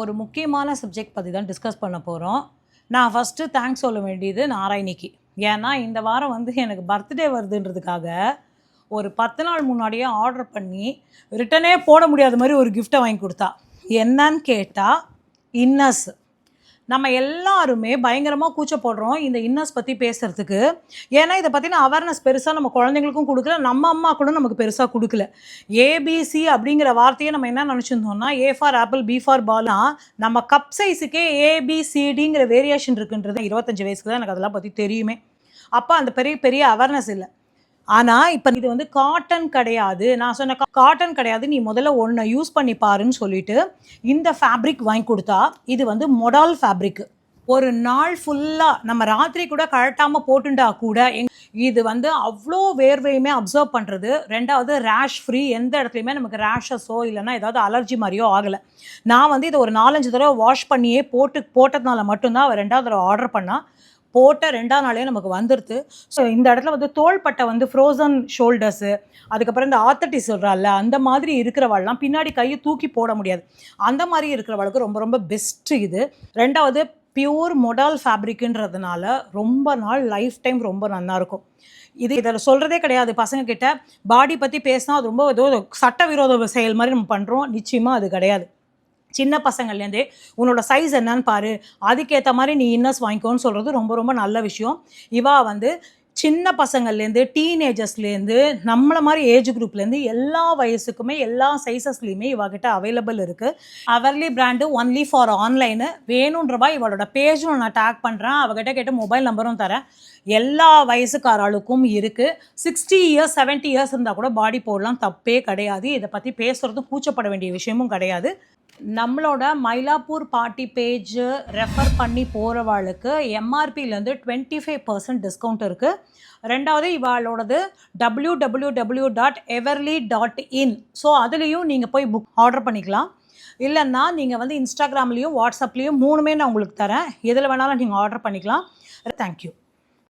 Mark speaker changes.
Speaker 1: ஒரு முக்கியமான சப்ஜெக்ட் பற்றி தான் டிஸ்கஸ் பண்ண போகிறோம். நான் ஃபஸ்ட்டு தேங்க்ஸ் சொல்ல வேண்டியது நாராயணிக்கு. ஏன்னா இந்த வாரம் வந்து எனக்கு பர்த்டே வருதுன்றதுக்காக ஒரு 10 நாள் முன்னாடியே ஆர்டர் பண்ணி ரிட்டனே போட முடியாத மாதிரி ஒரு கிஃப்ட்டை வாங்கி கொடுத்தா. என்னன்னு கேட்டால் இன்னர்ஸ். நம்ம எல்லாருமே பயங்கரமாக கூச்சப்படுறோம் இந்த இன்னர்ஸ் பற்றி பேசுகிறதுக்கு. ஏன்னா இதை பற்றின அவேர்னஸ் பெருசாக நம்ம குழந்தைங்களுக்கும் கொடுக்கல, நம்ம அம்மாக்களும் நமக்கு பெருசாக கொடுக்கல. ஏபிசி அப்படிங்கிற வார்த்தையை நம்ம என்ன நினச்சிருந்தோம்னா, A for apple B for பால்னா நம்ம கப் சைஸுக்கே ஏபிசிடிங்கிற வேரியேஷன் இருக்குன்றது 25 வயசுக்கு தான் எனக்கு அதெல்லாம் பற்றி தெரியுமே. அப்போ அந்த பெரிய பெரிய அவேர்னஸ் இல்லை. ஆனால் இப்போ இது வந்து காட்டன் கிடையாது. நான் சொன்ன காட்டன் கிடையாது, நீ முதல்ல ஒன்றை யூஸ் பண்ணி பாருன்னு சொல்லிட்டு இந்த ஃபேப்ரிக் வாங்கி கொடுத்தா. இது வந்து மொடால் ஃபேப்ரிக். ஒரு நாள் ஃபுல்லாக நம்ம ராத்திரி கூட கழட்டாமல் போட்டுண்டா கூட இது வந்து அவ்வளோ வேர்வையுமே அப்சர்வ் பண்ணுறது. ரெண்டாவது ரேஷ் ஃப்ரீ, எந்த இடத்துலையுமே நமக்கு ரேஷஸோ இல்லைன்னா ஏதாவது அலர்ஜி மாதிரியோ ஆகலை. நான் வந்து இதை ஒரு 4-5 தடவை வாஷ் பண்ணியே போட்டதுனால மட்டும்தான் அவள் 2வது தடவை ஆர்டர் பண்ணால். போட்ட 2ஆம் நாளே நமக்கு வந்துடுது. ஸோ இந்த இடத்துல வந்து தோள்பட்டை வந்து ஃப்ரோசன் ஷோல்டர்ஸு, அதுக்கப்புறம் இந்த ஆத்தட்டி சொல்கிறாள்ல அந்த மாதிரி இருக்கிறவாள்லாம் பின்னாடி கையை தூக்கி போட முடியாது. அந்த மாதிரி இருக்கிறவளுக்கு ரொம்ப ரொம்ப பெஸ்ட்டு இது. 2வது பியூர் மொடால் ஃபேப்ரிக்குன்றதுனால ரொம்ப நாள் லைஃப் டைம் ரொம்ப நல்லாயிருக்கும். இதில் சொல்கிறதே கிடையாது பசங்க கிட்ட. பாடி பற்றி பேசினா அது ரொம்ப ஏதோ சட்டவிரோத செயல் மாதிரி நம்ம பண்ணுறோம். நிச்சயமாக அது கிடையாது. சின்ன பசங்கள்லேருந்தே உன்னோட சைஸ் என்னன்னு பாரு, அதுக்கேற்ற மாதிரி நீ இன்னர்ஸ் வாங்கிக்கோன்னு சொல்கிறது ரொம்ப ரொம்ப நல்ல விஷயம். இவா வந்து சின்ன பசங்கள்லேருந்து டீனேஜர்ஸ்லேருந்து நம்மளை மாதிரி ஏஜ் குரூப்லேருந்து எல்லா வயசுக்குமே எல்லா சைஸஸ்லேயுமே இவகிட்ட அவைலபிள் இருக்குது. அவர்லி பிராண்டு ஒன்லி ஃபார் ஆன்லைனு. வேணுன்றவா இவளோட பேஜும் நான் டேக் பண்ணுறேன், அவகிட்ட கேட்டு மொபைல் நம்பரும் தரேன். எல்லா வயசுக்காரர்களுக்கும் இருக்குது. 60 இயர்ஸ் 70 இயர்ஸ் இருந்தால் கூட பாடி போடலாம், தப்பே கிடையாது. இதை பற்றி பேசுகிறதும் கூச்சப்பட வேண்டிய விஷயமும் கிடையாது. நம்மளோட மயிலாப்பூர் பார்ட்டி பேஜ் ரெஃபர் பண்ணி போகிறவாளுக்கு எம்ஆர்பிலேருந்து 25% டிஸ்கவுண்ட் இருக்குது. 2வது இவாளோடது www.everly.in. ஸோ அதுலேயும் நீங்கள் போய் ஆர்டர் பண்ணிக்கலாம். இல்லைன்னா நீங்கள் வந்து இன்ஸ்டாகிராம்லேயும் வாட்ஸ்அப்லேயும் 3மே நான் உங்களுக்கு தரேன். எதில் வேணாலும் நீங்கள் ஆர்டர் பண்ணிக்கலாம். தேங்க்யூ.